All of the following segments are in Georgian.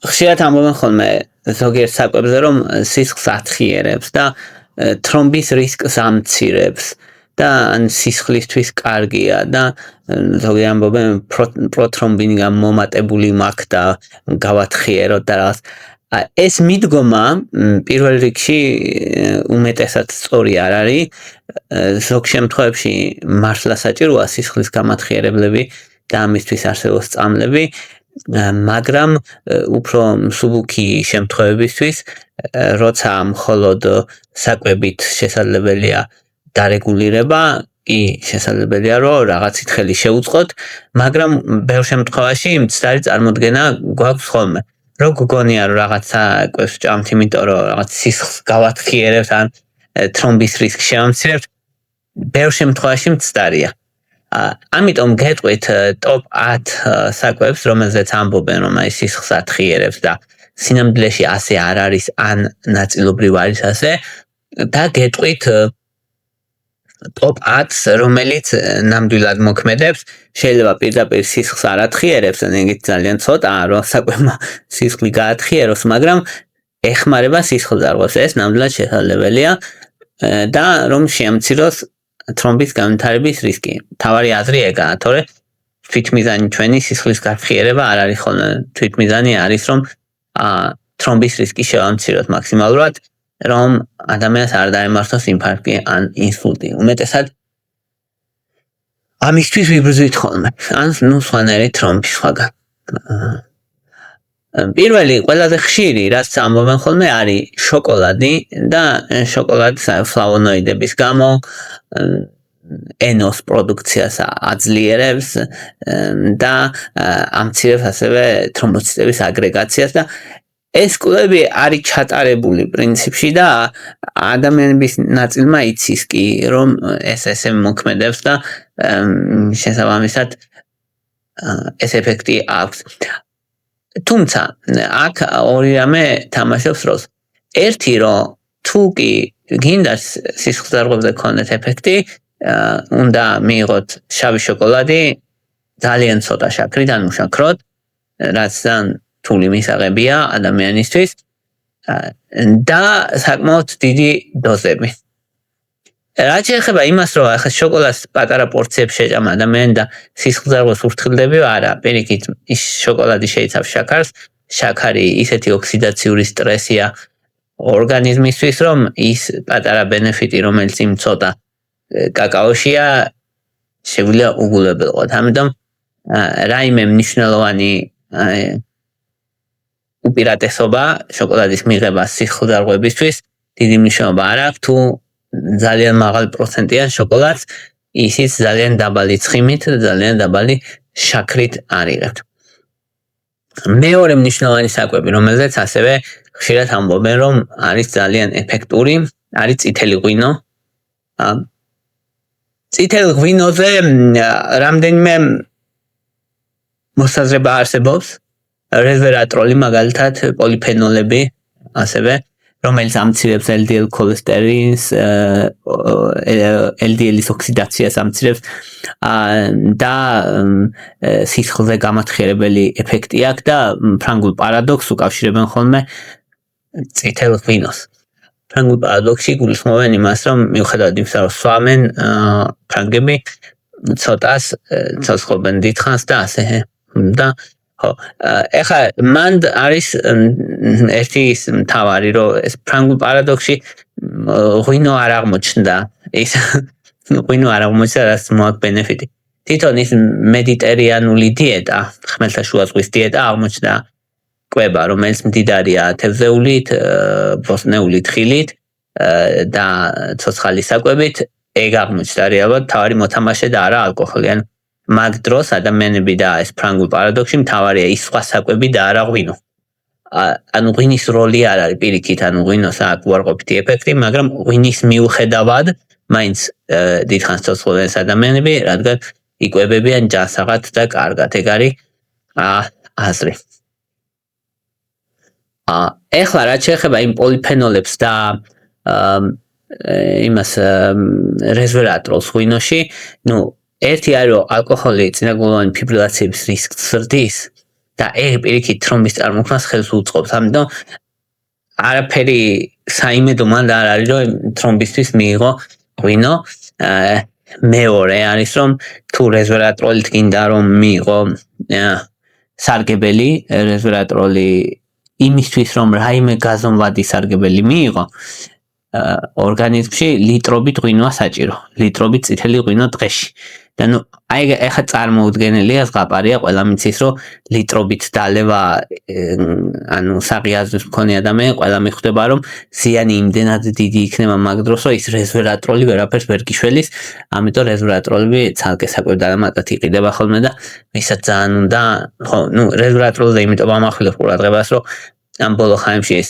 ხშირად ამბობენ ხოლმე ზოგიერთ საკვებზე, რომ სისხლს ათხიერებს და თრომბის რისკს ამცირებს და სისხლისთვის კარგია და ზოგი ამბობენ პროთრომბინი გამომატებული მაქვს და გავათხიეროთ და რაღაც. ეს მიდგომა პირველ რიგში უმეტესად სწორი არ არის. ზოგ შემთხვევებში მართლა საჭიროა სისხლის გამათხიერებლები და ამისთვის არსებობს წამლები, მაგრამ უფრო მსუბუქი შემთხვევებისთვის, როცა მხოლოდ საკვებით შესაძლებელია დარეგულირება, კი შესაძლებელია რომ რაღაცით ხელი შეუწყოთ, მაგრამ ბევრ შემთხვევაში მცდარი წარმოდგენა გვაქვს ხოლმე. რო გგონია რომ რაღაც საკვებს ჭამთ, იმიტომ რომ რაღაც სისხლს გავათხიერებთ ან თრომბის რისკს შევამცირებთ, ბევრ შემთხვევაში მცდარია. ამიტომ გეტყვით ტოპ 10 საკვებს, რომელზეც ამბობენ რომ აი სისხლს ათხიერებს და სინამდვილეში ასე არ არის ან ნაწილობრივ არის ასე და გეტყვით ტოპ 10, რომელიც ნამდვილად მოქმედებს, შეიძლება პირდაპირ სისხლს არ ათხიერებს, ეგეთ ძალიან ცოტაა რომ საკვებმა სისხლი გაათხიეროს, მაგრამ ეხმარება სისხლძარღვებს, ეს ნამდვილად შესაძლებელია და რომ შეამციროს თრომბის განვითარების რისკი. თავარი აზრი ეგაა, თორე თვითმიზანი ჩვენი სისხლის გათხიერება არ არის ხოლმე. თვითმიზანი არის რომ თრომბის რისკი შევამციროთ მაქსიმალურად, რომ ადამიანს არ დაემართოს ინფარქტი ან ინსულტი. უმეტესად ამისთვის ვიბრძვით ხოლმე. ან სხვანაირი თრომბი სხვაგან. პირველი ყველაზე ხშირი, რაც ამბობენ ხოლმე, არის შოკოლადი და შოკოლადის ფლავონოიდების გამო ენოს პროდუქციას აძლიერებს და ამცირებს ასევე თრომბოციტების აგრეგაციას და ეს კვლევები არის ჩატარებული პრინციპში და ადამიანების ნაწილმა იცის კი რომ ეს ესე მოქმედებს და შესაბამისად ეს ეფექტი აქვს. თუმცა აქ ორი რამე თამაშობს როლს. ერთი რომ თუ კი გინდა სისხლძარღვებზე ქონდეს ეფექტი, უნდა მიიღოთ შავი შოკოლადი ძალიან ცოტა შაქრით ან უშაქროდ, რაც რთული მისაღებია ადამიანისთვის და საკმაოდ დიდი დოზები. რაც შეეხება იმას, რომ ახლა შოკოლადს პატარა პორციებს შეჭამ ადამიანი და სისხლძარღვებს ურთქლდები, არა, პირიქით ის შოკოლადი შეიცავს შაქარს, შაქარი ისეთი ოქსიდაციური სტრესია ორგანიზმისთვის, რომ ის პატარა ბენეფიტი, რომელიც იმ ცოტა კაკაოშია, შეგვიძლია უგულებელყოთ. ამიტომ რაიმე მნიშვნელოვანი უპირატესობა შოკოლადის მიღება სისხლძარღვებისთვის დიდი მნიშვნელობა არ აქვს, თუ ძალიან მაღალი პროცენტიან შოკოლადს ისიც ძალიან დაბალი ცხიმით და ძალიან დაბალი შაქრით არიღებთ. მეორე მნიშვნელოვანი საკვები, რომელზეც ასევე ხშირად ამბობენ, რომ არის ძალიან ეფექტური, არის წითელი ღვინო. წითელ ღვინოზე რამდენიმე მოსაზრება არსებობს, რესვერატროლი მაგალითად, პოლიფენოლები ასევე, რომელიც ამცირებს LDL ქოლესტერინს, LDL-ის ოქსიდაციას ამცირებს და სისხლზე გამათხიერებელი ეფექტი აქვს და ფრანგულ პარადოქსს უკავშირებენ ხოლმე წითელ ღვინოს. ფრანგულ პარადოქსში გულისხმობენ იმას, რომ მიუხედავად იმისა, რომ სვამენ ფრანგები ცოტას ცოცხლობენ დიდხანს და ასე და ეხლა მან არის ერთი ის მთავარი, რომ ეს ფრანგულ პარადოქსში ღვინო არ აღმოჩნდა, ის ღვინო არ აღმოჩნდა, რაც მოაქვს ბენეფიტი. თვითონ ის მედიტერიანული დიეტა, ხმელთაშუა ზღვის დიეტა აღმოჩნდა კვება, რომელიც მდიდარია თევზეულით, ბოსტნეულით, ხილით და ცოცხალი საკვებით, ეგ აღმოჩნდა რეალურად თავარი მოთამაშე და არა ალკოჰოლი. მაგ დროს ადამიანები და ეს ფრანგულ პარადოქსში მთავარია ის სხვა საკვები და არა ღვინო. ანუ ღვინის როლი არ არის პირიქით, ანუ ღვინოს აქვს უარყოფითი ეფექტი, მაგრამ ღვინის მიუხედავად მაინც დიდხანს ცოცხლობენ ადამიანები, რადგან იკვებებიან ჯანსაღად და კარგად. ეგ არის აზრი. ეხლა რაც შეეხება იმ პოლიფენოლებს და იმას რესვერატროლს ღვინოში, ერთი არის რომ ალკოჰოლი წინაგულოვანი ფიბრილაციების რისკს ზრდის და ეგ პირიქით თრომბის წარმოქმნას ხელს უწყობს. ამიტომ არაფერი საიმედო მანდ არ არის რომ თრომბისთვის მიიღო ღვინო. მეორე არის რომ თუ რესვერატროლით გინდა რომ მიიღო სარგებელი რესვერატროლი იმისთვის რომ რაიმე გაზომვადი სარგებელი მიიღო ორგანიზმში ლიტრობით ღვინოა საჭირო. ლიტრობით წითელი ღვინო დღეში. და ნუ აი ეხა წარმოუდგენელია ზღაპარია ყველა მიცის რომ ლიტრობით დალევა ანუ საღიაზრის მქონე ადამიანი ყველა მიხვდება რომ ზიანი იმდენად დიდი იქნება მაგ დროს რომ ის რესვერატროლი ვერაფერს ვერ გიშველის. ამიტომ რესვერატროლები ცალკე საკვებ დანამატად იყიდება ხოლმე და ვისაც ძალიან უნდა ხო ნუ რესვერატროლზე იმიტომ ამახვილებ ყურადღებას რომ ამ ბოლო ხანებში ეს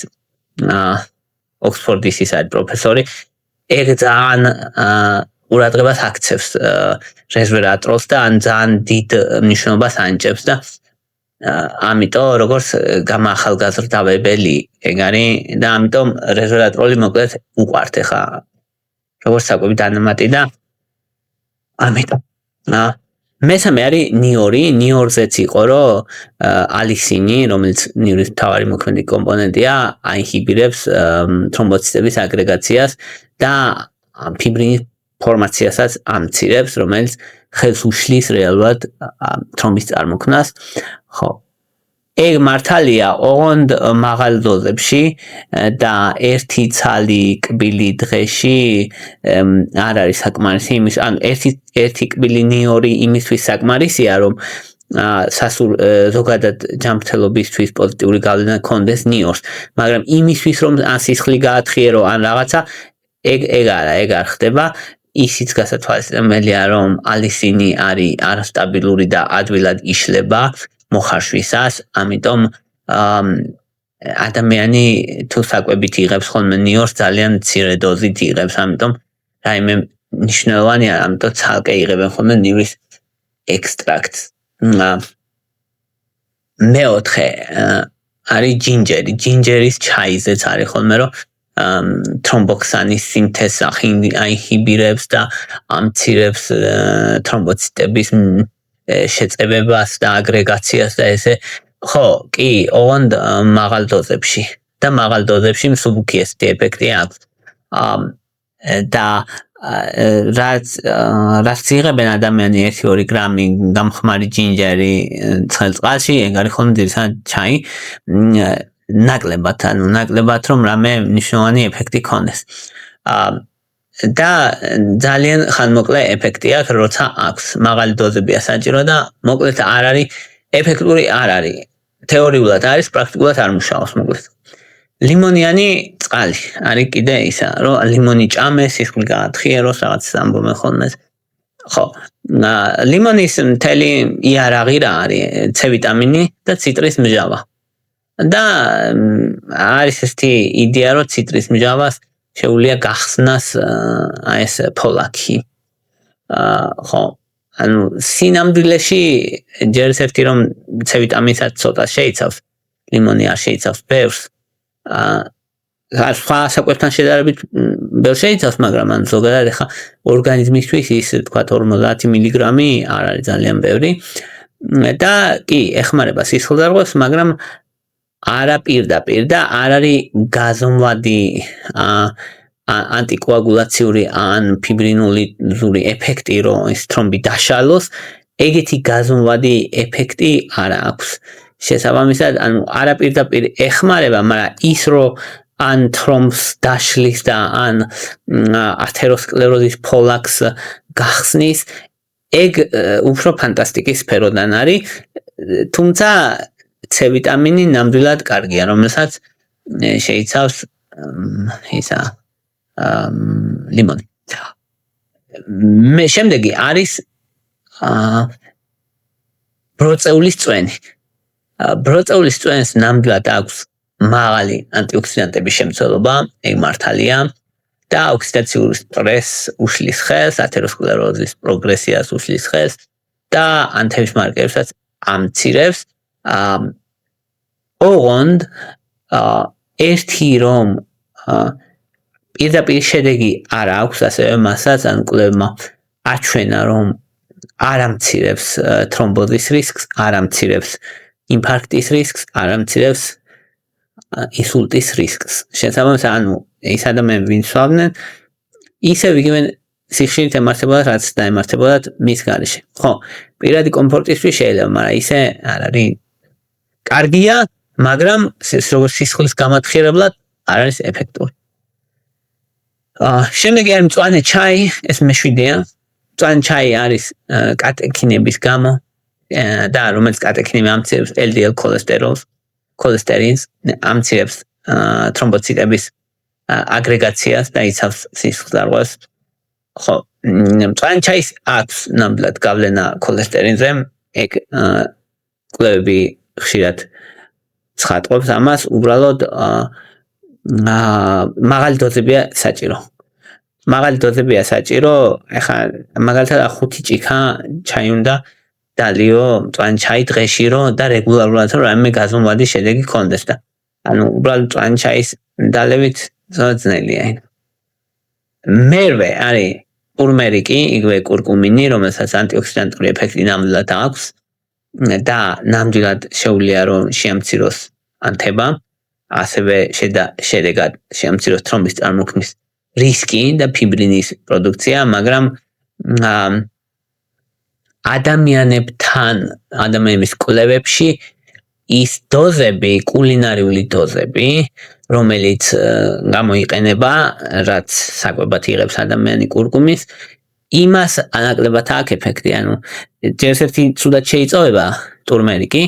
ოქსფორდის ის არის პროფესორი ეგ ძალიან ყურადღებას აქცევს რესვერატროლს და ან ძალიან დიდ მნიშვნელობას ანიჭებს და ამიტომ როგორც გამაახალგაზრდავებელი ეგ არის და ამიტომ რესვერატროლი მოკლედ უყვართ ხა როგორც საკვები დანამატი და ამიტომ მესამე არის ნიორი. ნიორზეც იყო რომ ალისინი რომელიც ნიურის მთავარი მოქმედი კომპონენტია აინჰიბირებს თრომბოციტების აგრეგაციას და ფიბრინის ფორმაციასაც ამცირებს რომელიც ხელს უშლის რეალურად თრომბის წარმოქმნას. ხო ეგ მართალია ოღონდ მაღალ დოზებში და ერთი ცალი კბილი დღეში არ არის საკმარისი იმის ანუ ერთი კბილი ნიორი იმისთვის საკმარისია რომ ზოგადად ჯანმრთელობისთვის პოზიტიური გავლენა ჰქონდეს ნიორს მაგრამ იმისთვის რომ ან სისხლი გაათხიერო ან რაღაცა ეგ არ ხდება. ისიც გასათვალისწინებელია რომ ალისინი არის არასტაბილური და ადვილად იშლება მოხარშვისას. ამიტომ ადამიანი თუ საკვებით იღებს ხოლმე ნიორს ძალიან მცირე დოზით იღებს. ამიტომ რაიმე მნიშვნელოვანია ამიტომ ცალკე იღებენ ხოლმე ნიურის ექსტრაქტს. მეოთხე არის ჯინჯერი. ჯინჯერის ჩაიზეც არის ხოლმე რომ თრომბოქსანის სინთეზს აინჰიბირებს და ამცირებს თრომბოციტების შეწებებას და აგრეგაციას და ესე ხო კი ოღონდ მაღალ დოზებში და მაღალ დოზებში მსუბუქიესეთი ეფექტი აქვს. და რაც იღებენ ადამიანი 1-2 გრამი გამხმარი ჯინჯერი ცხელ წყალში ეგ არის ხოლმე ძირითადად ჩაი ნაკლებად რომ რამე მნიშვნელოვანი ეფექტი ქონდეს. და ძალიან ხანმოკლე ეფექტი აქვს როცა აქვს მაღალი დოზებია საჭირო და მოკლედ არ არის ეფექტური არ არის. თეორიულად არის პრაქტიკულად არ მუშაობს მოკლედ. ლიმონიანი წყალი არის კიდე ისა რომ ლიმონი ჭამეს სისხლი გაათხიეროს რაღაც ამბობენ ხოლმე. ხო ლიმონის მთელი იარაღი რა არის C ვიტამინი და ციტრის მჟავა. და არის ესეთი იდეა რომ ციტრის მჟავას შეუძლია გახსნას ეს ფოლაკი. ხო ანუ სინამდვილეში ჯერ ერთი რომ C ვიტამინსაც ცოტა შეიცავს ლიმონი არ შეიცავს ბევრს. სხვა საკვებთან შედარებით ბევრ შეიცავს მაგრამ ან ზოგადად ხა ორგანიზმისთვის ის თქვა 50 მილიგრამი არ არის ძალიან ბევრი და კი ეხმარება სისხლძარღვას მაგრამ არა პირდაპირ და არ არის გაზომვადი ანტიკოაგულაციური ან ფიბრინოლიზური ეფექტი რომ ის თრომბი დაშალოს ეგეთი გაზომვადი ეფექტი არ აქვს. შესაბამისად ანუ არა პირდაპირ ეხმარება მაგრამ ის რომ ან თრომბს დაშლის და ან ათეროსკლეროზის ფოლაკს გახსნის ეგ უფრო ფანტასტიკის სფეროდან არის თუმცა C ვიტამინი ნამდვილად კარგია რომელსაც შეიცავს ისა ლიმონი. შემდეგი არის ბროწეულის წვენი. ბროწეულის წვენს ნამდვილად აქვს მაღალი ანტიოქსიდანტების შემცველობა, ეგ მართალია და ოქსიდაციური სტრესს უშლის ხელს, ათეროსკლეროზის პროგრესიას უშლის ხელს და ანთების მარკერებსაც ამცირებს. ოღონდ ერთი რომ პირდაპირ შედეგი არ აქვს ასევე მასაც ან კვლევებმა აჩვენა რომ არ ამცირებს თრომბოზის რისკს, არ ამცირებს ინფარქტის რისკს, არ ამცირებს ინსულტის რისკს. შესაბამისად, ანუ ის ადამიანები, ვინც სვავდნენ, ისევ იგივე სიხშირით ემართებოდათ, რაც დაემართებოდათ მის გარეშე. ხო, პირადი კომფორტისთვის შეიძლება, მაგრამ ისე არ არის კარგია, მაგრამ როგორც სისხლის გამათხირებლად არ არის ეფექტური. შემდეგი არის მწვანე ჩაი, ეს მე-7-ია. მწვანე ჩაი არის კატექინების გამო და რომელიც კატექინები ამცირებს LDL ქოლესტერინს, ამცირებს თრომბოციტების აგრეგაციას და იცავს სისხლის დარღვევას. ხო, მწვანე ჩაის აქვს ნამდვილად გავლენა ქოლესტერინზე, ეგ კვლევები ხშირად ცხადყოფს ამას, უბრალოდ მაღალი დოზებია საჭირო. მაღალი დოზებია საჭირო, ეხლა მაგალითად 5 ჭიქა ჩაი უნდა დალიო მწვანე ჩაი დღეში და რეგულარულად რაიმე გაზომვადი შედეგი ქონდეს და ანუ უბრალოდ მწვანე ჩაის დალევით ძნელია. მერვე არის ტურმერიკი, იგივე კურკუმინი, რომელსაც ანტიოქსიდანტური ეფექტი ნამდვილად აქვს და ნამდვილად შეუძლია რომ შეამციროს ანთება, ასევე შედეგად შეამციროს თრომბის წარმოქმნის რისკი და ფიბრინის პროდუქცია, მაგრამ ადამიანების კვლევებში ის დოზები, კულინარიული დოზები, რომელიც გამოიყენება, რაც საკვებად იღებს ადამიანი კურკუმის, იმას ანაკლებად აქვს ეფექტი, ანუ ერთ-ერთი ცუდად შეიწოვება ტურმერიკი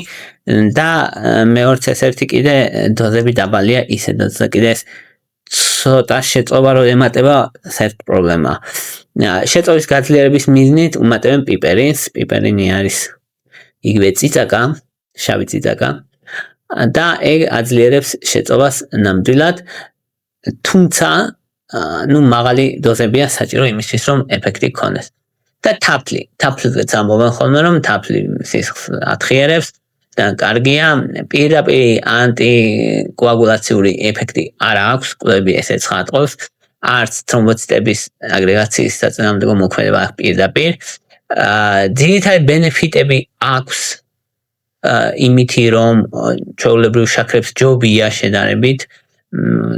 და მეორე ერთ-ერთი კიდე დოზები დაბალია ისედაც და კიდე ცოტა შეწოვა რო ემატება საერთოდ პრობლემაა. შეწოვის გაძლიერების მიზნით უმატებენ პიპერინს, პიპერინი არის იგივე წიწაკა, შავი წიწაკა და ეგ აძლიერებს შეწოვას ნამდვილად, თუმცა მაღალი დოზებია საჭირო იმისთვის რომ ეფექტი ქონდეს. და თაფლზეც ამბობენ ხოლმე რომ თაფლი სისხლს ათხიერებს და კარგია, პირდაპირ ანტიკოაგულაციური ეფექტი არ აქვს, კვლევები ესე ცხადყოფს, არც თრომბოციტების აგრეგაციის საწინააღმდეგო მოქმედება აქვს პირდაპირ. ძირითადი ბენეფიტები აქვს იმითი რომ ჩვეულებრივ შაქრებს ჯობია შედარებით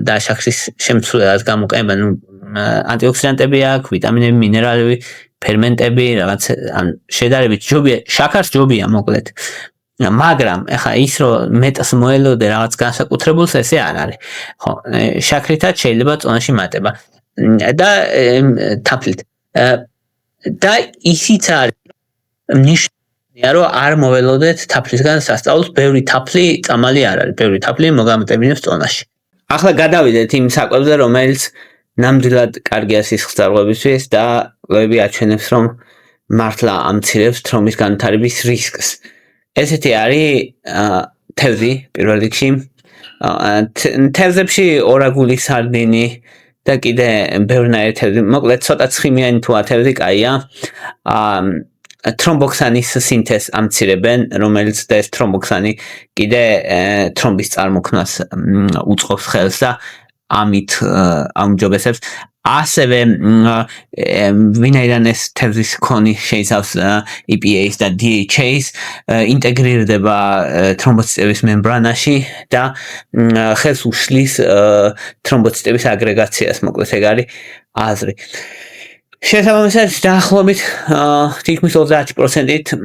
და შაქრის შემცვლელად გამოყენება, ანტიოქსიდანტები აქვს, ვიტამინები, მინერალები, ფერმენტები, რაღაც შედარებით ჯობია, შაქარს ჯობია მოკლედ. მაგრამ ეხლა ის რომ მეტს მოელოდე რაღაც განსაკუთრებულს, ესე არ არის. ხო, შაქრითაც შეიძლება წონაში მატება და თაფლით. და ისიც არის ნიშნულია რომ არ მოველოდეთ თაფლისგან სასწაულს, ბევრი თაფლი წამალი არ არის, ბევრი თაფლი მოგამატებინებს წონაში. ახლა გადავიდეთ იმ საკვებზე, რომელიც ნამდვილად კარგია სისხლის დარღვევისთვის და კვლევები აჩვენებს რომ მართლა ამცირებს თრომბის განვითარების რისკს. ესეთი არის თევზი პირველ რიგში. თევზებში ორაგული სარდინი და კიდე ბევრნაირი თევზი, მოკლედ ცოტა ცხიმიანი თუ ათევზი კაია. თრომბოქსანის სინთეზს ამცირებენ, რომელიც და ეს თრომბოქსანი კიდე თრომბის წარმოქმნას უწყობს ხელს და ამით აუმჯობესებს. ასევე ვინაიდან ეს თევზის ქონი შეიცავს EPA-ს და DHA-ს, ინტეგრირდება თრომბოციტების მემბრანაში და ხელს უშლის თრომბოციტების აგრეგაციას, მოკლედ ეგ არის აზრი. შესაბამისად, დაახლოებით თითქმის 30%-ით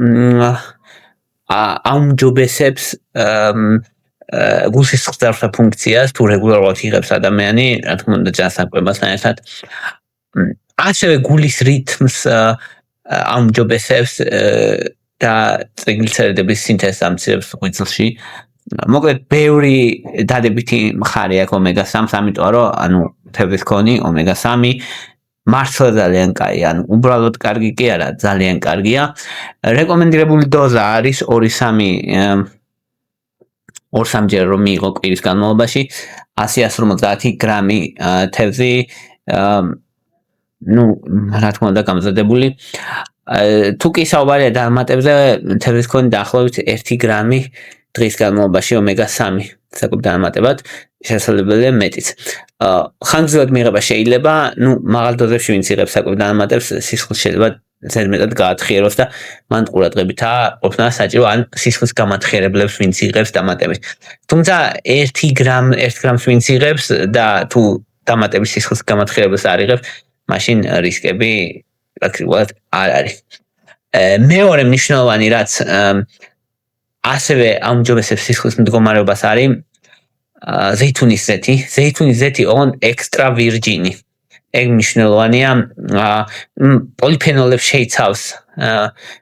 აუმჯობესებს გულსისხლის დარღვევა ფუნქციას თუ რეგულარულად იღებს ადამიანი, რა თქმა უნდა ჯანსაღმებასთან ერთად. ასევე გულის რითმს აუმჯობესებს და ტრიგლიცერიდების სინთეზს ამცირებს ღვიძლში. მოკლედ ბევრი დადებითი მხარე აქვს ომეგა-3-ს, ამიტომ რომ ანუ თევზის ქონი ომეგა-3 მართლა ძალიან კაია, ანუ უბრალოდ კარგი კი არა, ძალიან კარგია. რეკომენდირებული დოზა არის 2-3 ჯერ რომ მიიღო კვირის განმავლობაში 150 გრამი თევზი, რა თქმა უნდა გამზადებული. თუ კი საუბარია დამატებზე, თევზის ქონი დაახლოებით 1 გრამი დღის განმავლობაში ომეგა-3 საკვებ დამატებად, შესაძლებელია მეტიც. ხანგრძლივად მიღება შეიძლება, მაღალ დოზებში ვინც იღებს საკვებ დამატებს, სისხლს შეიძლება ზედმეტად გაათხიეროს და მან ყურადღებითაა ყოფნა საჭირო ან სისხლის გამათხიერებლებს ვინც იღებს დამატებით. თუმცა 1 გრამს ვინც იღებს და თუ დამატების სისხლის გამათხიერებას არ იღებს, მაშინ რისკები პრაქტიკულად არ არის. მეორე მნიშვნელოვანი რაც ასევე აუმჯობესებს სისხლის მდგომარეობას არის ზეითუნის ზეთი. ზეითუნის ზეთი ოღონდ ექსტრა ვირჯინი. ეგ მნიშვნელოვანია, პოლიფენოლებს შეიცავს,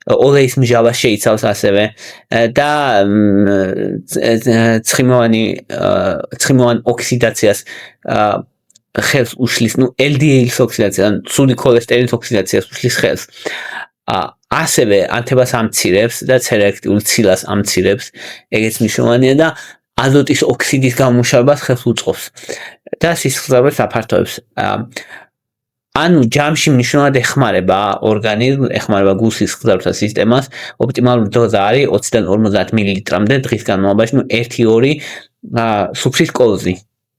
ოლეის მჟავას შეიცავს ასევე და ცხიმოვან ოქსიდაციას ხელს უშლის, LDL-ის ოქსიდაციას, ცუდი ქოლესტერინის ოქსიდაციას უშლის ხელს. ასევე ანთებას ამცირებს და ცერეაქტიულ ცილას ამცირებს. ეგეც მნიშვნელოვანია და აზოტის ოქსიდის გამომუშავებას ხელს უწყობს და სისხლძარღვებს აფართოებს. ანუ ჯამში მნიშვნელოვნად ეხმარება ორგანიზმს, ეხმარება გულ სისხლძარღვთა სისტემას. ოპტიმალური დოზა არის 20-დან 50 მილilitrამდე დღის განმავლობაში, 1-2 სუფრის კოლზი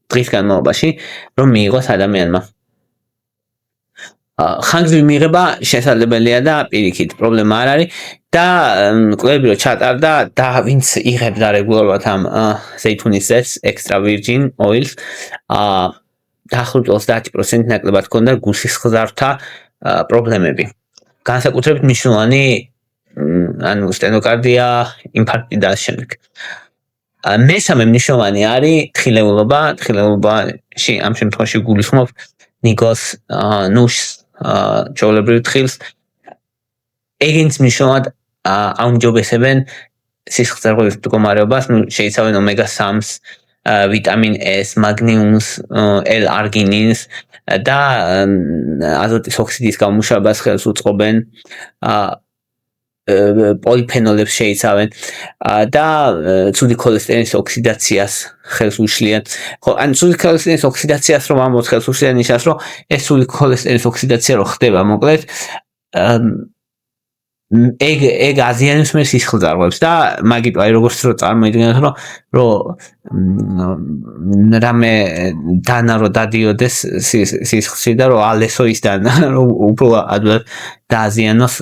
დღის განმავლობაში, რომ მიიღოს ადამიანმა. ხანგრძლივი მიღება შესაძლებელია და პირიქით პრობლემა არ არის და კვლევები რო ჩატარდა და ვინც იღებდა რეგულარულად ამ ზეითუნის ზეთს, extra virgin oils, დაახლოებით 30% ნაკლებად ჰქონდა გულსისხლძარღვთა პრობლემები. განსაკუთრებით მნიშვნელოვანი ანუ სტენოკარდია, ინფარქტი და ამ შემდეგ. მესამე მნიშვნელოვანი არის თხილეულობა. თხილეულობაში ამ შემთხვევაში გულისხმობ ნიკოს, ნუშს, ჩვეულებრივ თხილს. ეგენც მნიშვნელოვნად აუმჯობესებენ სისხლძარღვების მდგომარეობას, შეიცავენ ომეგა-3-ს, ვიტამინ S, მაგნიუმს, L-არგინინს და აზოტის ოქსიდის გამომუშავებას ხელს უწყობენ. პოლიფენოლებს შეიცავენ და ცუდი ქოლესტერინის ოქსიდაციას ხელს უშლიან. ხო, ან ცუდი ქოლესტერინის ოქსიდაციას რომ ამბობთ ხელს უშლიან ნიშნავს, რომ ეს ცუდი ქოლესტერინის ოქსიდაცია რო ხდება, მოკლედ ეგ აზიანებს მე სისხლძარღვებს და მაგიტო აი როგორც რო წარმოიდგინოთ, რომ რამე დანა რო დადიოდეს სისხლში და რომ ალესო ის დანა რომ უფრო ადვილად დააზიანოს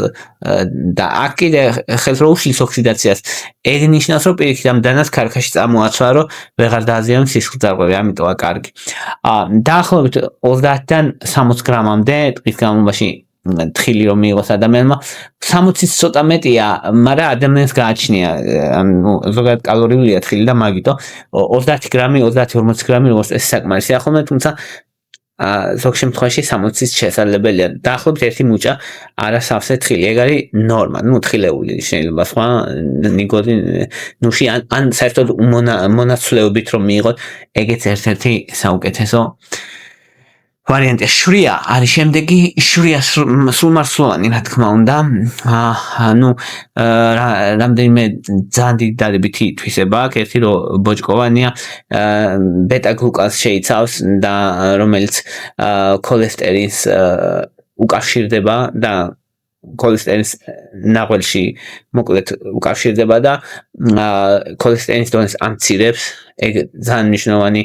და აქ კიდე ხელს რო უშლის ოქსიდაციას, ეგ ნიშნავს, რომ პირიქით ამ დანას ქარქაში წამოაცვა, რომ ვეღარ დააზიანოს სისხლძარღვები, ამიტომ კარგი. დაახლოებით 30-დან 60 გრამამდე დღის განმავლობაში თხილი რომ მიიღოს ადამიანმა, 60-იც ცოტა მეტია, მაგრამ ადამიანს გააჩნია, ანუ ზოგადად კალორიულია თხილი და მაგიტო 30 გრამი, 30-40 გრამი როგორც ეს საკმარისია ხოლმე, თუმცა ზოგ შემთხვევაში 60-იც შესაძლებელია. დაახლოებით 1 მუჭა არასავსე თხილი, ეგ არის ნორმა, თხილეული შეიძლება სხვა ნიკოტი, ნუში ან საერთოდ მონაცვლეობით რომ მიიღოთ, ეგეც ერთ-ერთი საუკეთესო ვარიანტია. შვრია არის შემდეგი, შვრია სრულმარცვლოვანი, რა თქმა უნდა. რამდენიმე ძალიან დიდი დადებითი თვისება აქვს. ერთი რომ ბოჭკოვანია, ბეტა-გლუკანს შეიცავს და რომელიც ქოლესტერინს უკავშირდება და ქოლესტერინს ნაღველში მოკლედ უკავშირდება და ქოლესტერინის დონეს ამცირებს. ეგ ძალიან მნიშვნელოვანი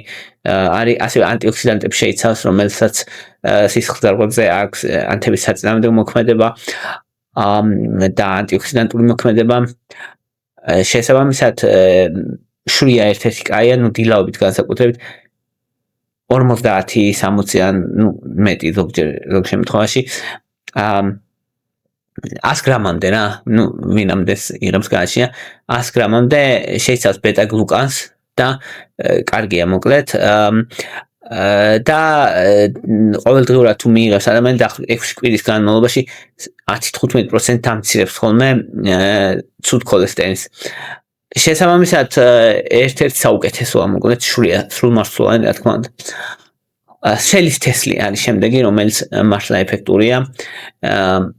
არის. ასევე ანტიოქსიდანტებს შეიცავს, რომელსაც სისხლძარღვებზე აქვს ანთების საწინააღმდეგო მოქმედება და ანტიოქსიდანტური მოქმედება. შესაბამისად, შვრია ერთ-ერთი კაია, დილაობით განსაკუთრებით 50-60 ან მეტი ზოგ შემთხვევაში 100 გრამამდე რა, ვინამდეს იღებს გააჩნია 100 გრამამდე შეიცავს ბეტა-გლუკანს და კარგია მოკლედ და ყოველდღიურად თუ მიიღებს ადამიანი და 6 კვირის განმავლობაში 10-15% ამცირებს ხოლმე ცუდ ქოლესტერინს. შესაბამისად, ერთ-ერთი საუკეთესოა მოკლედ შვრია სრულმარცვლოვანი, რა თქმა უნდა. სელის თესლი არის შემდეგი, რომელიც მართლა ეფექტურია.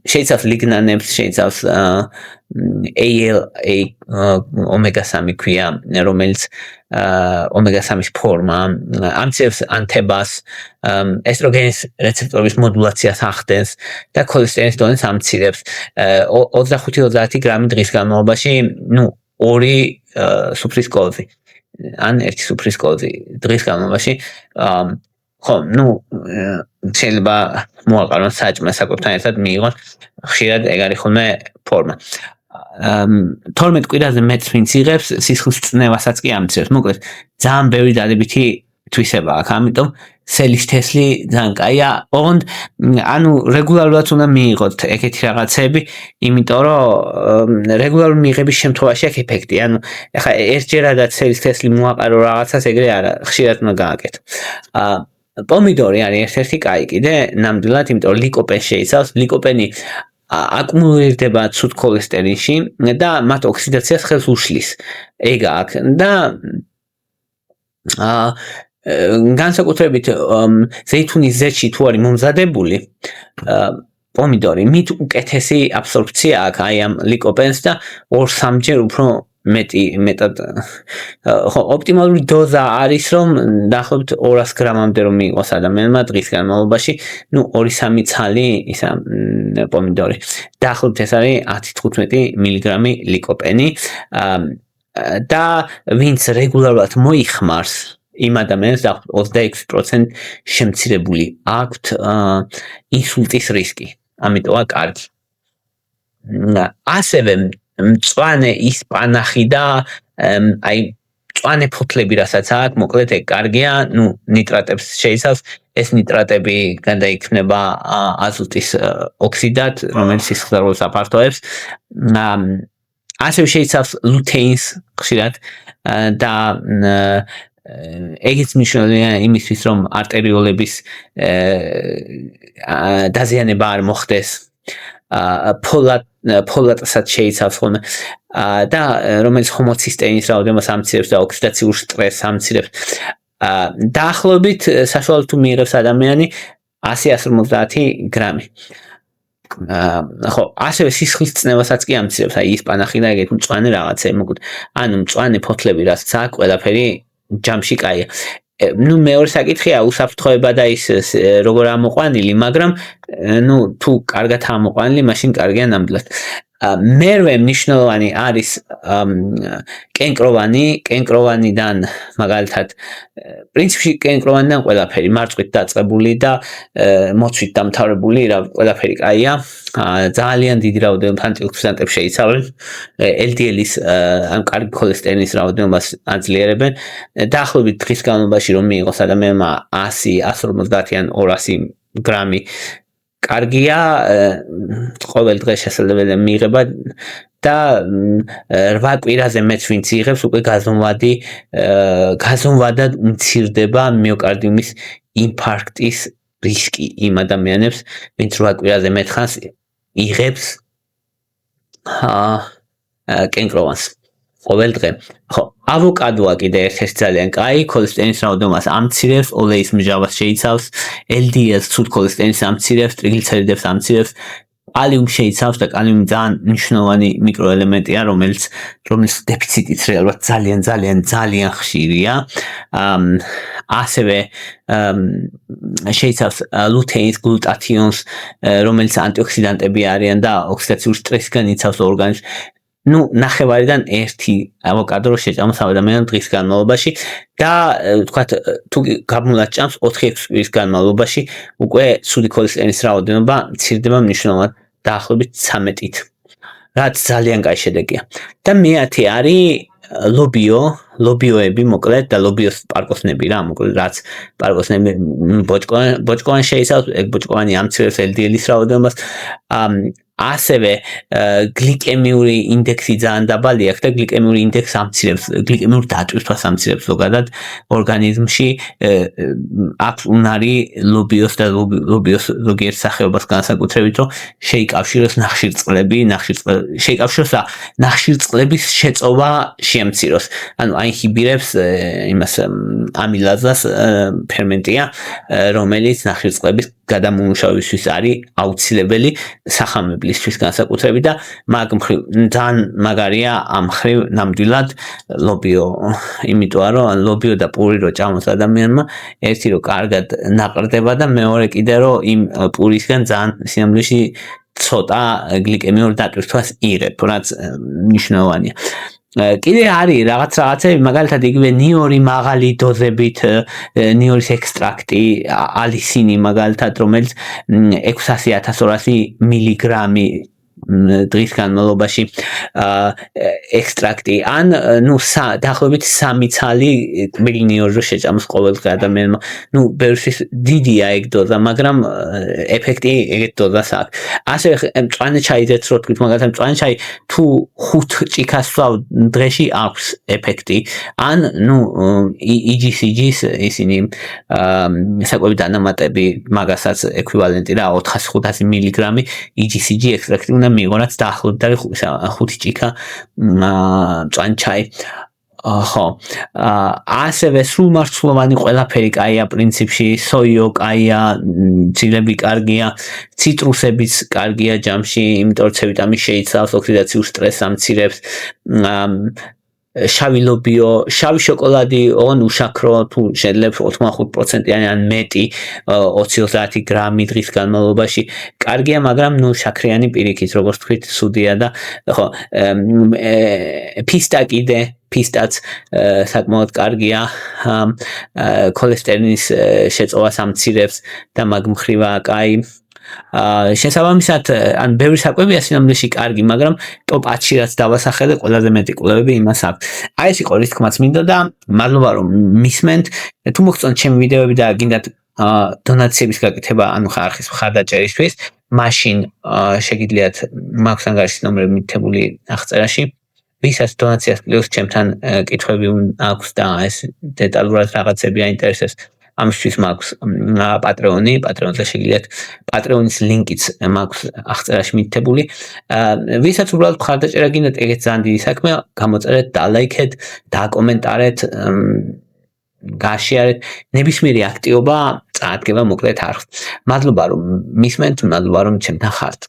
შეიცავს ლიგნანებს, შეიცავს ALA ომეგა-3 ქვია, რომელიც ომეგა-3-ის ფორმა, ამცირებს ანთებას, ესტროგენის რეცეპტორების მოდულაციას ახდენს და ქოლესტერინის დონეს ამცირებს. 25-30 გრამი დღის განმავლობაში, 2 სუფრის კოლზი ან 1 სუფრის კოლზი დღის განმავლობაში ხო, შეიძლება მოაყარონ საჭმე საკუთთან ერთად მიიღონ, ხშირად ეგ არის ხოლმე ფორმა. 12 კვირაზე მეც ვინც იღებს, სისხლის წნევასაც კი ამცირებს. მოკლედ, ძალიან ბევრი დადებითი თვისება აქვს, ამიტომ სელის თესლი ძალიან კაია. ოღონდ ანუ რეგულარულად უნდა მიიღოთ ეგეთი რაღაცები, იმიტომ რომ რეგულარული მიღების შემთხვევაში აქვს ეფექტი. ანუ ეხლა ერთჯერადაც სელის თესლი მოაყარო რაღაცას, ეგრე არა, ხშირად უნდა გააკეთო. პომიდორი არის ერთ-ერთი კაი კიდე, ნამდვილად, იმიტომ რომ ლიკოპენს შეიცავს. ლიკოპენი აკუმულირდება ცუდ ქოლესტერინში და მათ ოქსიდაციას ხელს უშლის. ეგ აქვს და განსაკუთრებით ზეითუნის ზეთში თუ არის მომზადებული პომიდორი, მით უკეთესი აბსორბცია აქვს აი ამ ლიკოპენს და 2-3-ჯერ უფრო მეტად ხო ოპტიმალური დოზა არის რომ დაახლოებით 200 გრამამდე რომ მიიღოს ადამიანმა დღის განმავლობაში, 2-3 ცალი ისა პომიდორი. დაახლოებით ეს არის 10-15 მილიგრამი ლიკოპენი და ვინც რეგულარულად მოიხმარს იმ ადამიანს 26% შემცირებული აქვთ ინსულტის რისკი. ამიტომაც კარგი. ასევე მწვანე ისპანახი და აი მწვანე ფოთლები რასაც აქვს, მოკლედ ეგ კარგია, ნიტრატებს შეიცავს. ეს ნიტრატები გადაიქმნება აზოტის ოქსიდად, რომელიც სისხლძარღვებს აფართოებს. ასევე შეიცავს ლუთეინს ხშირად და ეგეც მნიშვნელოვანია იმისთვის, რომ არტერიოლების დაზიანება არ მოხდეს. ფოლატსაც შეიცავს ხოლმე და რომელიც ჰომოცისტეინის რაოდენობას ამცირებს და ოქსიდაციურ სტრესს ამცირებს. დაახლოებით საშუალოდ თუ მიიღებს ადამიანი 100-150 გრამი. ხო, ასევე სისხლის წნევასაც კი ამცირებს, აი ისპანახი და ეგეთი მწვანე რაღაცები, მოკლედ. ანუ მწვანე ფოთლები რასაც აქვს, ყველაფერი ჯამში კაია. მეორე საკითხია უსაფრთხოება და ის როგორ ამოყვანილი, მაგრამ თუ კარგად ამოყვანილი, მაშინ კარგია ნამდვილად. მერვე მნიშვნელოვანი არის კენკროვანიდან მაგალითად პრინციპში კენკროვანიდან ყველაფერი მარწყვით დაწყებული და მოცვით დამთავრებული ყველაფერი კაია. ძალიან დიდი რაოდენობით ანტიოქსიდანტებს შეიცავენ. LDL-ის ან კარგი ქოლესტერინის რაოდენობას აძლიერებენ. დაახლოებით დღის განმავლობაში რომ მიიღოს ადამიანმა 100-150 ან 200 გრამი კარგია, ყოველ დღე შესაძლებელია მიიღება და 8 კვირაზე მეც ვინც იღებს, უკვე გაზომვადად მცირდება მიოკარდიუმის ინფარქტის რისკი იმ ადამიანებს, ვინც 8 კვირაზე მეტხანს იღებს კენკროვანს ყოველ დღე. ხო, ავოკადოა კიდე ერთ-ერთი ძალიან კაი, ქოლესტერინის რაოდენობას ამცირებს, ოლეის მჟავას შეიცავს, LDL-ს ცუდ ქოლესტერინს ამცირებს, ტრიგლიცერიდებს ამცირებს, კალიუმს შეიცავს და კალიუმი ძალიან მნიშვნელოვანი მიკროელემენტია, რომელიც დეფიციტიც რეალურად ძალიან ხშირია. ასევე შეიცავს ლუთეინს, გლუტათიონს, რომელიც ანტიოქსიდანტები არიან და ოქსიდაციურ სტრესისგან იცავს ორგანიზმს. ნახევარიდან 1 ავოკადო შეჭამს ადამიანს დღის განმავლობაში და თქვათ თუ გამულად ჭამს 4-6 კვირის განმავლობაში უკვე ცუდი ქოლესტერინის რაოდენობა მცირდება მნიშვნელოვნად დაახლოებით 13-ით. რაც ძალიან კაი შედეგია. და მეათე არის ლობიოები მოკლედ და ლობიოს პარკოსნები რა, მოკლედ რაც პარკოსნები ბოჭკოვანი შეიცავს, ეგ ბოჭკოვანი ამცირებს LDL-ის რაოდენობას. ასევე გლიკემიური ინდექსი ძალიან დაბალი აქვს და გლიკემიური ინდექსი ამცირებს, გლიკემიურ დატვირთვას ამცირებს ზოგადად ორგანიზმში. აქვს უნარი ლობიოს და ლობიოს ზოგიერთ სახეობას განსაკუთრებით, რომ შეიკავშიროს ნახშირწყლების შეწოვა შეამციროს. ანუ აინჰიბირებს იმას ამილაზას ფერმენტია, რომელიც ნახშირწყლების გადამომუშავებისთვის არის აუცილებელი სახამებლისთვის განსაკუთრებით და მაგ მხრივ ძალიან მაგარია ამ მხრივ ნამდვილად ლობიო, იმიტომ რომ ლობიო და პური რო ჭამოს ადამიანმა, ერთი რო კარგად ნაყრდება და მეორე კიდე რო იმ პურისგან ძალიან სინამდვილეში ცოტა გლიკემიურ დატვირთვას იღებ, რაც მნიშვნელოვანია. კიდე არის რაღაცები, მაგალითად იგივე ნიორი მაღალი დოზებით, ნიორის ექსტრაქტი, ალისინი მაგალითად, რომელიც 600-1200 მილიგრამი დღის განმავლობაში ექსტრაქტი, ან დაახლოებით 3 ცალი კბილი ნიორი შეჭამს ყოველდღე ადამიანმა. ბევრთვის დიდია ეგ დოზა, მაგრამ ეფექტი ეგეთ დოზას აქვს. ასევე მწვანე ჩაიძეც რო თქვით, მაგალითად მწვანე ჩაი თუ 5 ჭიქას ვსვავ დღეში აქვს ეფექტი, ან EGCG-ს ისინი საკვები დანამატები მაგასაც ეკვივალენტი რა 400-500 მილიგრამი EGCG ექსტრაქტი უნდა მიიღო, რაც დაახლოებით არის 5 ჭიქა მწვანე ჩაი. ხო, ასევე სრულმარცვლოვანი ყველაფერი კაია პრინციპში, სოიო კაია, ძილები კარგია, ციტრუსებიც კარგია ჯამში, იმიტომ რომ C ვიტამინი შეიცავს, ოქსიდაციურ სტრესს ამცირებს, შავი ლობიო, შავი შოკოლადი, ოღონ უშაქრო, თუ შეძლებს 85%-იანი ან მეტი 20-30 გრამი დღის განმავლობაში, კარგია, მაგრამ შაქრიანი პირიქით, როგორც თქვით, სუდია და ხო, ფისტა კიდე ფისტაც საკმაოდ კარგია, ქოლესტერინის შეწოვას ამცირებს და მაგ მხრივაა კაი. შესაბამისად, ან ბევრი საკვებია სინამდვილეში კარგი, მაგრამ ტოპ 10-ში რაც დავასახელე, ყველაზე მეტი კვლევები იმას აქვს. აი ეს იყო რის თქმაც მინდოდა, მადლობა რომ მისმენთ. თუ მოგწონთ ჩემი ვიდეოები და გინდათ დონაციების გაკეთება, ანუ ხარხის მხარდაჭერისთვის, მაშინ შეგიძლიათ მაქვს ანგარიშის ნომრები მითითებული აღწერაში. ვისაც დონაციას პლუს ჩემთან კითხვები აქვს და ეს დეტალურად რაღაცები აინტერესებს, ამისთვის მაქვს პატრეონი, პატრეონზე შეგიძლიათ პატრეონის ლინკიც მაქვს აღწერაში მითითებული. ვისაც უბრალოდ მხარდაჭერა გინდათ, ეგეც ძალიან დიდი საქმეა, გამოწერეთ, დალაიქეთ, დაკომენტარეთ, გააშიარეთ, ნებისმიერი აქტივობა წაადგება მოკლედ არხს. მადლობა რომ მისმენთ, მადლობა რომ ჩემთან ხართ.